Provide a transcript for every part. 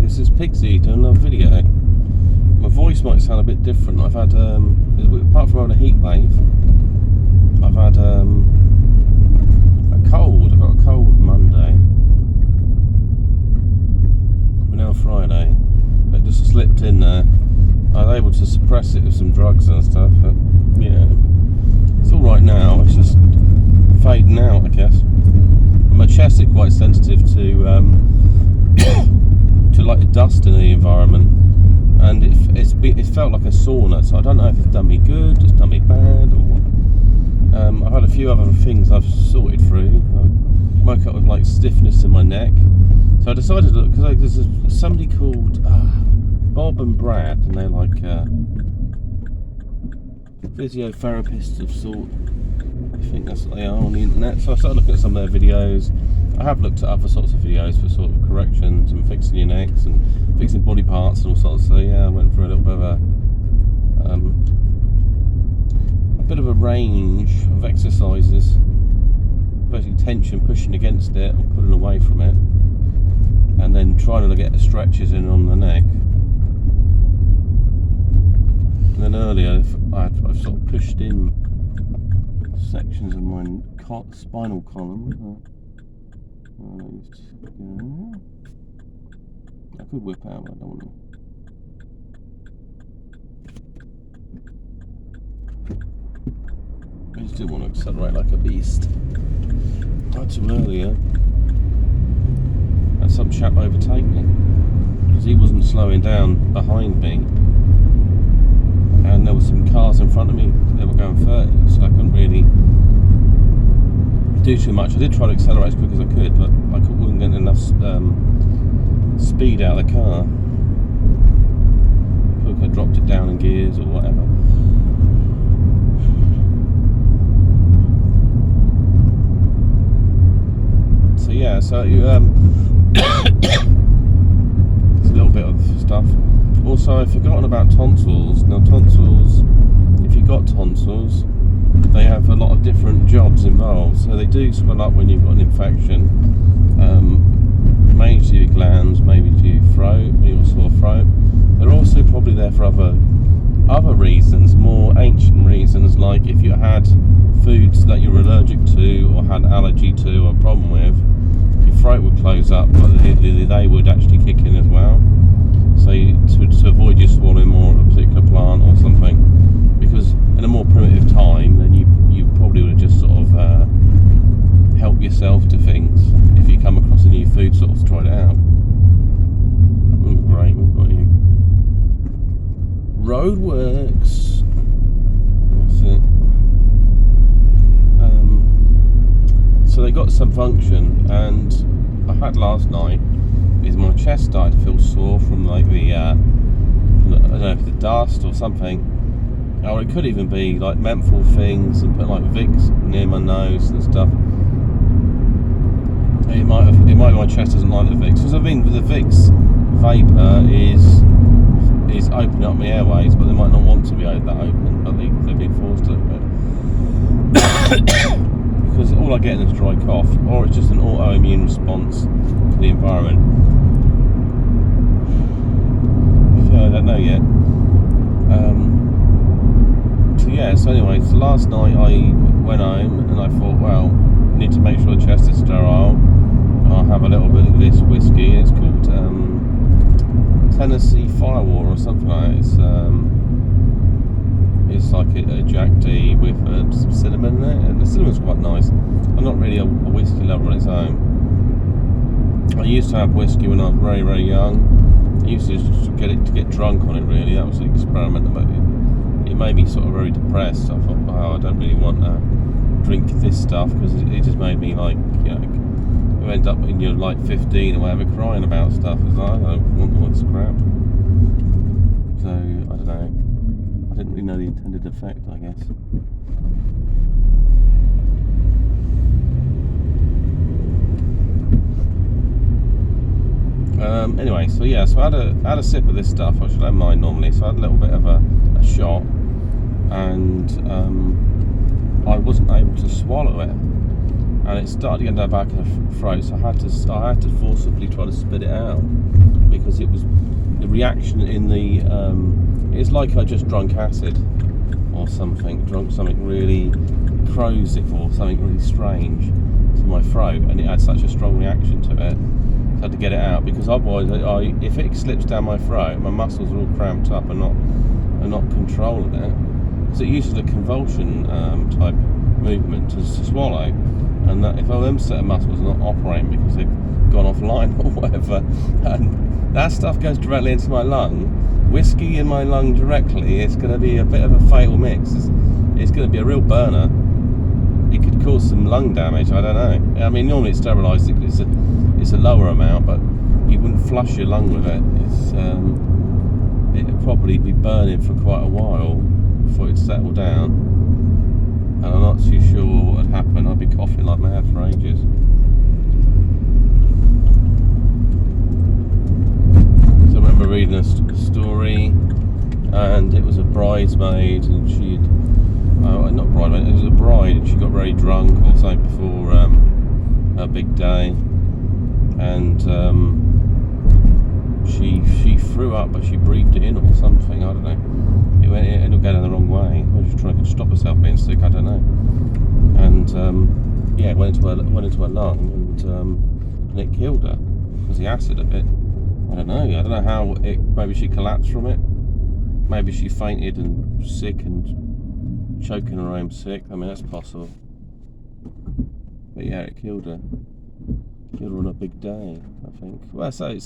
this is Pixie doing another video. My voice might sound a bit different. I've had, apart from having a heat wave, I've had a cold. I got a cold Monday. We're now Friday. It just slipped in there. I was able to suppress it with some drugs and stuff. But yeah, it's all right now. It's just fading out, I guess. And my chest is quite sensitive to to like the dust in the environment, and it felt like a sauna. So I don't know if it's done me good, it's done me bad, or what. I've had a few other things I've sorted through. I woke up with like stiffness in my neck, so I decided to, because there's somebody called Bob and Brad, and they're like physiotherapists of sort. I think that's what they are on the internet. So I started looking at some of their videos. I have looked at other sorts of videos for sort of corrections and fixing your necks and fixing body parts and all sorts. So yeah, I went through a little bit of a range of exercises, basically tension, pushing against it or pulling away from it, and then trying to get the stretches in on the neck. And then earlier I've sort of pushed in sections of my spinal column. I could whip out, but I don't want to. I just didn't want to accelerate like a beast. I had to earlier. Had some chap overtake me because he wasn't slowing down behind me, and there were some cars in front of me. They were going 30, so I couldn't really do too much. I did try to accelerate as quick as I could, but I wouldn't get enough speed out of the car. I could have dropped it down in gears or whatever. So yeah, so you it's a little bit of stuff. Also, I've forgotten about tonsils. Now tonsils, if you've got tonsils, they have a lot of different jobs involved. So they do swell up when you've got an infection, maybe to your glands, maybe to your throat, when you've got a sore throat. They're also probably there for other reasons, more ancient reasons, like if you had foods that you're allergic to or had allergy to or a problem with, your throat would close up, but they would actually kick in as well. So to avoid you swallowing more of a particular plant or something, because in a more primitive time, then you probably would have just sort of helped yourself to things if you come across a new food source, tried it out. Great, what about you? Roadworks. That's it. So they got some function, and I had last night is my chest started to feel sore from like the I don't know if the dust or something. Or it could even be like menthol things and put like Vicks near my nose and stuff. It might be my chest doesn't like the Vicks, because I mean the Vicks vapor is opening up my airways, but they might not want to be that open, but they've been forced to it. Because all I get is dry cough, or it's just an autoimmune response to the environment. So I don't know yet. So anyway, so last night I went home and I thought, well, I need to make sure the chest is sterile. I'll have a little bit of this whiskey. It's called Tennessee Firewall or something like that. It's like a Jack D with some cinnamon in it, and the cinnamon's quite nice. I'm not really a whiskey lover on its own. I used to have whiskey when I was very, very young. I used to just get drunk on it, really. That was the experiment. But it made me sort of very depressed. I thought, oh, I don't really want to drink this stuff, because it just made me like, you know, you end up when you're like 15 or whatever crying about stuff. It's like, I don't want all this crap. So, I don't know. I didn't really know the intended effect, I guess. Anyway, so yeah, so I had a sip of this stuff. I should have mine normally, so I had a little bit of a shot, and I wasn't able to swallow it, and it started to get into the back of the throat. So I had to forcibly try to spit it out. because it was the reaction in the. It's like I just drunk acid or something, drunk something really corrosive or something really strange to my throat, and it had such a strong reaction to it. So I had to get it out, because otherwise, if it slips down my throat, my muscles are all cramped up and not controlling it. Because it uses a convulsion type movement to swallow, and that if all them set of muscles are not operating because they've gone offline or whatever, and that stuff goes directly into my lung, whiskey in my lung directly, it's going to be a bit of a fatal mix. It's going to be a real burner. It could cause some lung damage, I don't know. I mean, normally it's sterilised, it's a lower amount, but you wouldn't flush your lung with it. It'd probably be burning for quite a while before it'd settle down. And I'm not too sure what would happen. I'd be coughing like mad for ages. So I remember reading a story, and it was a bridesmaid, and she'd not bridesmaid, it was a bride, and she got very drunk or something before her big day, and she threw up, but she breathed it in or something, I don't know. It ended up going the wrong way. She was trying to stop herself being sick, I don't know. And it went into her lung, and it killed her because the acid of it. I don't know how it. Maybe she collapsed from it. Maybe she fainted and was sick and choking her home sick. I mean, that's possible. But yeah, it killed her. Killed her on a big day, I think. Well, so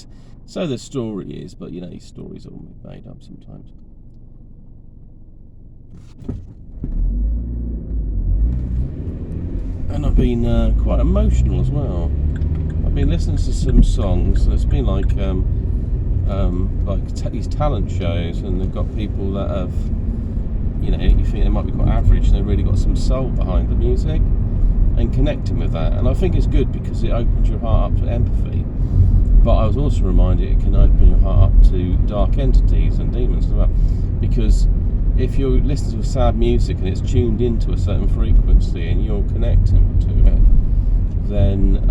the story is, but you know, these stories are all made up sometimes. And I've been quite emotional as well. I've been listening to some songs, and it's been like these talent shows, and they've got people that have, you know, you think they might be quite average, and they've really got some soul behind the music and connecting with that. And I think it's good because it opens your heart up to empathy. But I was also reminded it can open your heart up to dark entities and demons as well. Because if you're listening to sad music and it's tuned into a certain frequency and you're connecting to it, then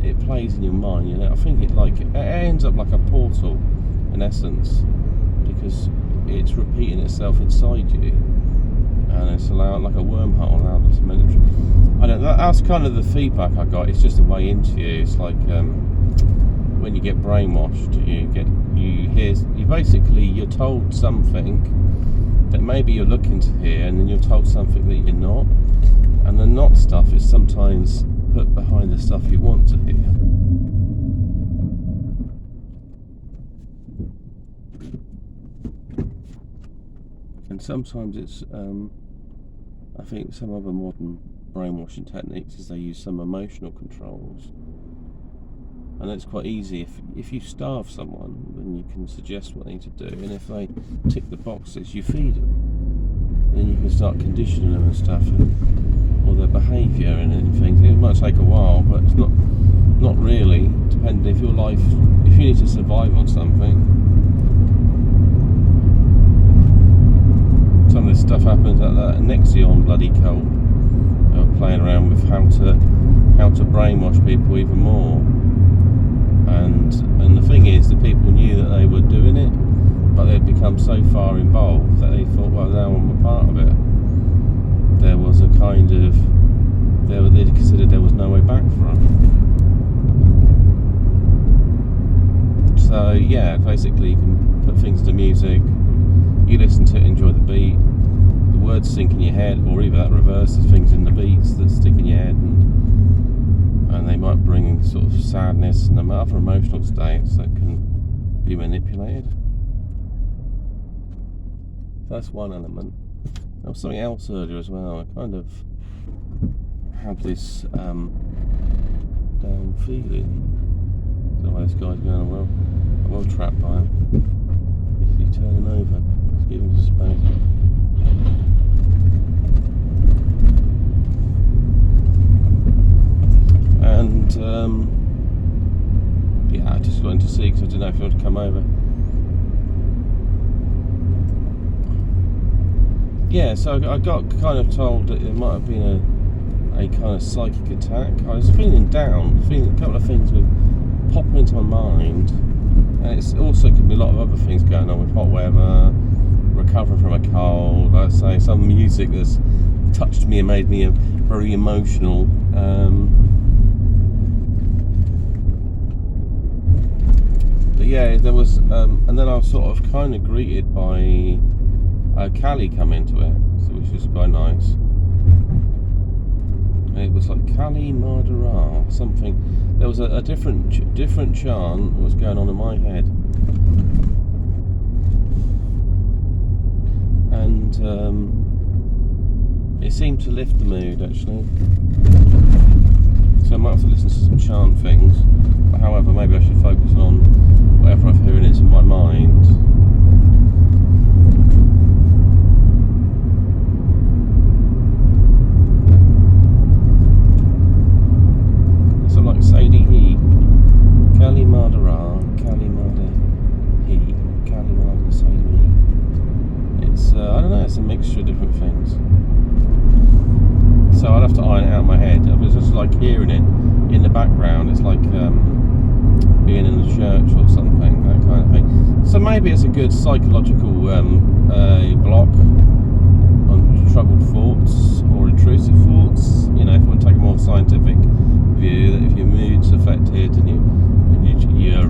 it plays in your mind. You know, I think it ends up like a portal, in essence, because it's repeating itself inside you, and it's allowed like a wormhole. That's kind of the feedback I got. It's just a way into you. It's like when you get brainwashed, you're told something that maybe you're looking to hear, and then you're told something that you're not, and the not stuff is sometimes put behind the stuff you want to hear. And sometimes it's I think some other modern brainwashing techniques is they use some emotional controls, and it's quite easy. If you starve someone, then you can suggest what they need to do, and if they tick the boxes, you feed them. Then you can start conditioning them and stuff, or their behaviour and things. It might take a while, but it's not really. Depending if you need to survive on something. Some of this stuff happens at that Nexion bloody cult. They were playing around with how to brainwash people even more. And the thing is, the people knew that they were doing it, but they'd become so far involved that they thought, well, now I'm a part of it. There was a kind of, they considered there was no way back from. So yeah, basically you can put things to music, you listen to it, enjoy the beat, the words sink in your head, or either that reverses things in the beats that stick in your head, and they might bring sort of sadness and other emotional states that can be manipulated. So that's one element. There was something else earlier as well. I kind of had this down feeling. I don't know why this guy's going I'm well trapped by him. Is he turning over? Let's give him some space. And yeah, I just wanted to see because I didn't know if he wanted to come over. Yeah, so I got kind of told that there might have been a kind of psychic attack. I was feeling down, a couple of things were popping into my mind, and it's also could be a lot of other things going on with hot weather, recovering from a cold. Like I say, some music that's touched me and made me very emotional. But yeah, there was, and then I was sort of kind of greeted by Callie come into it, which was quite nice. And it was like Kali Madara, something. There was a different chant that was going on in my head, and it seemed to lift the mood actually. So I might have to listen to some chant things. But however, maybe I should focus on whatever I've heard is in my mind. So like Sadie He, Kali Madara, Kali Mada He, Kali Mada Sadie He. It's I don't know. It's a mixture of different things. So I'd have to iron it out in my head. I was just like hearing it in the background. It's like being in the church or something, that kind of thing. So maybe it's a good psychological block on troubled thoughts or intrusive thoughts. You know, if you want to take a more scientific view, that if your mood's affected and your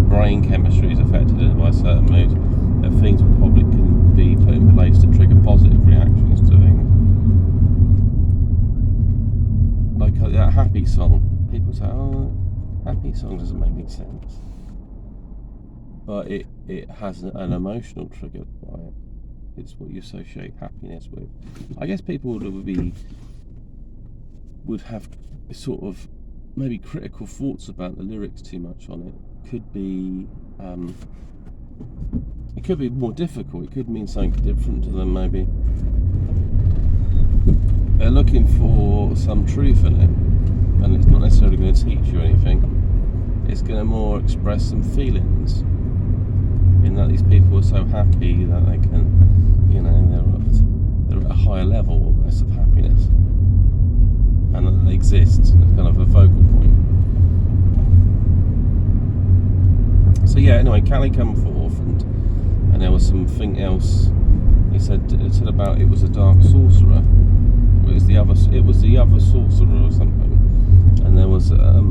brain chemistry is affected by a certain mood, that things probably can be put in place to trigger positive reactions to things. Like that happy song, people say, oh, happy song doesn't make any sense, but it has an emotional trigger by it. It's what you associate happiness with. I guess people would have sort of maybe critical thoughts about the lyrics too much on it. It could be more difficult. It could mean something different to them. Maybe they're looking for some truth in it, and it's not necessarily going to teach you anything. It's going to more express some feelings, in that these people are so happy that they can, you know, they're at a higher level almost of happiness, and that they exist as kind of a focal point. So yeah, anyway, Callie came forth, and there was something else. It said about it was a dark sorcerer. It was the other sorcerer or something, and there was a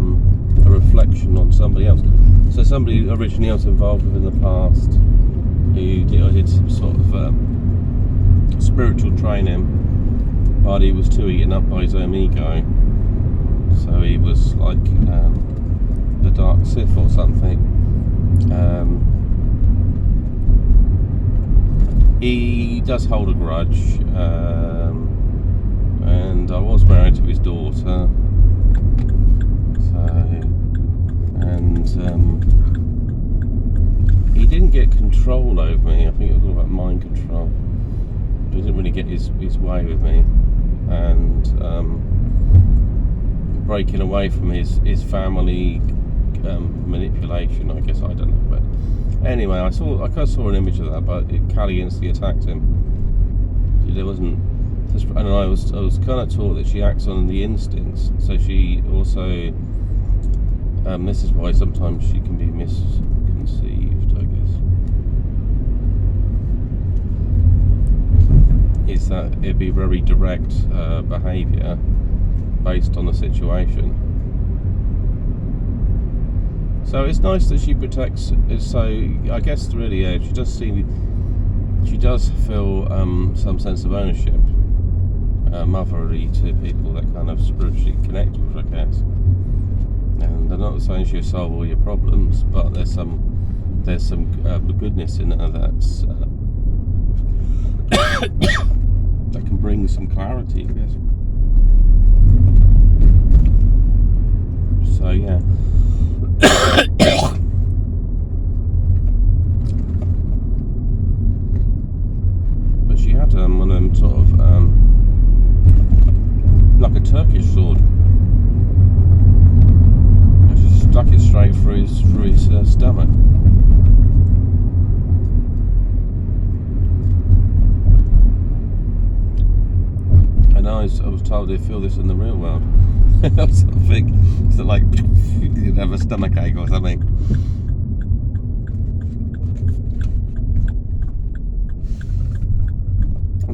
reflection on somebody else. So somebody originally else involved with in the past who did some sort of spiritual training, but he was too eaten up by his own ego. So he was like the Dark Sith or something. He does hold a grudge, and I was married to his daughter. He didn't get control over me. I think it was all about mind control. He didn't really get his way with me, and breaking away from his family manipulation. I guess, I don't know, but anyway, I kind of saw an image of that, but Callie instantly attacked him. There wasn't, and I was kind of taught that she acts on the instincts. So she also, this is why sometimes she can be misconceived, I guess. Is that it'd be very direct behaviour based on the situation. So it's nice that she protects. So I guess really, yeah, she does feel some sense of ownership, motherly to people that kind of spiritually connect with, I guess. And I'm not saying she'll solve all your problems, but there's some goodness in her that's that can bring some clarity, I guess. So yeah. But she had one of them sort of like a Turkish sword. And she stuck it straight through his stomach. And I was told they feel this in the real world. Sort of thing. So like you'd have a stomach ache or something.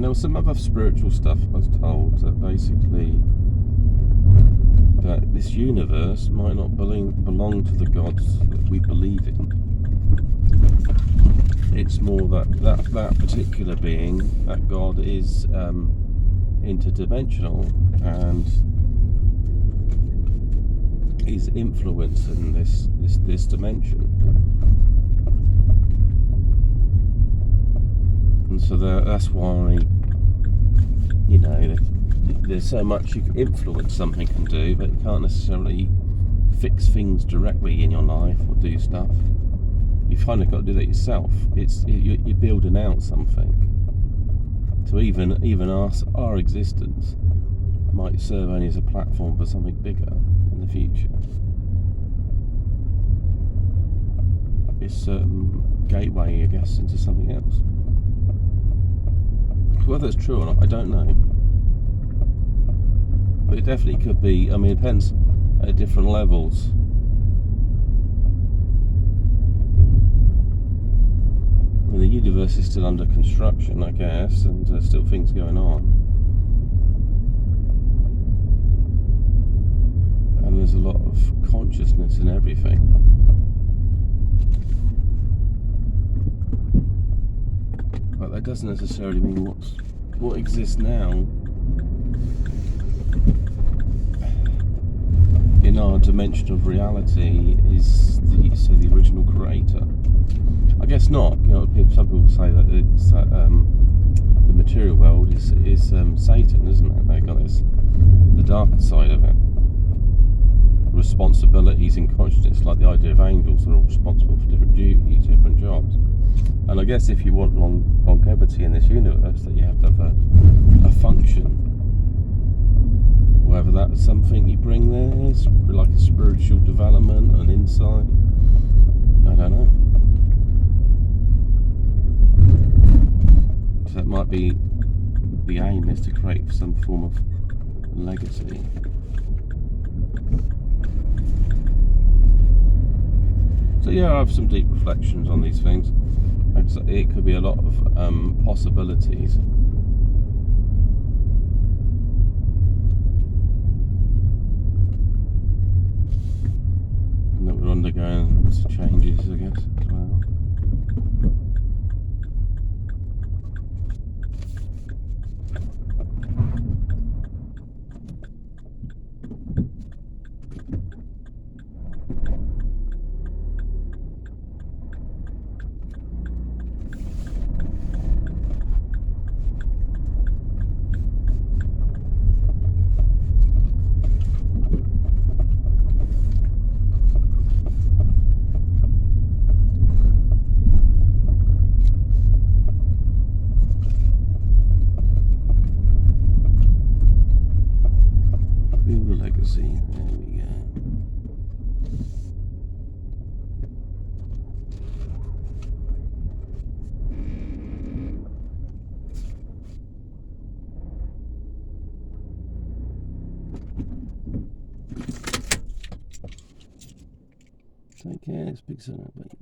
there was some other spiritual stuff I was told, that basically that this universe might not belong to the gods that we believe in. It's more that particular being, that God, is interdimensional and is influencing this dimension. And so that's why, you know, there's so much you can influence something can do, but you can't necessarily fix things directly in your life or do stuff. You've kind of got to do that yourself. You're building out something. So even our existence might serve only as a platform for something bigger in the future. It's a gateway, I guess, into something else. Whether it's true or not, I don't know. But it definitely could be. I mean, it depends at different levels. I mean, the universe is still under construction, I guess, and there's still things going on. And there's a lot of consciousness in everything. But that doesn't necessarily mean what exists now in our dimension of reality is the original creator. I guess not. You know, some people say that it's the material world is Satan, isn't it? They got the darker side of it. Responsibilities and consciousness, like the idea of angels, are all responsible for different duties, different jobs. And I guess if you want longevity in this universe, that you have to have a function. Whether that's something you bring there, like a spiritual development, an insight, I don't know. So that might be the aim, is to create some form of legacy. So yeah, I have some deep reflections on these things. It could be a lot of possibilities. And that we're undergoing some changes, I guess, as well. Build a legacy. There we go. Take care. Speak soon, mate.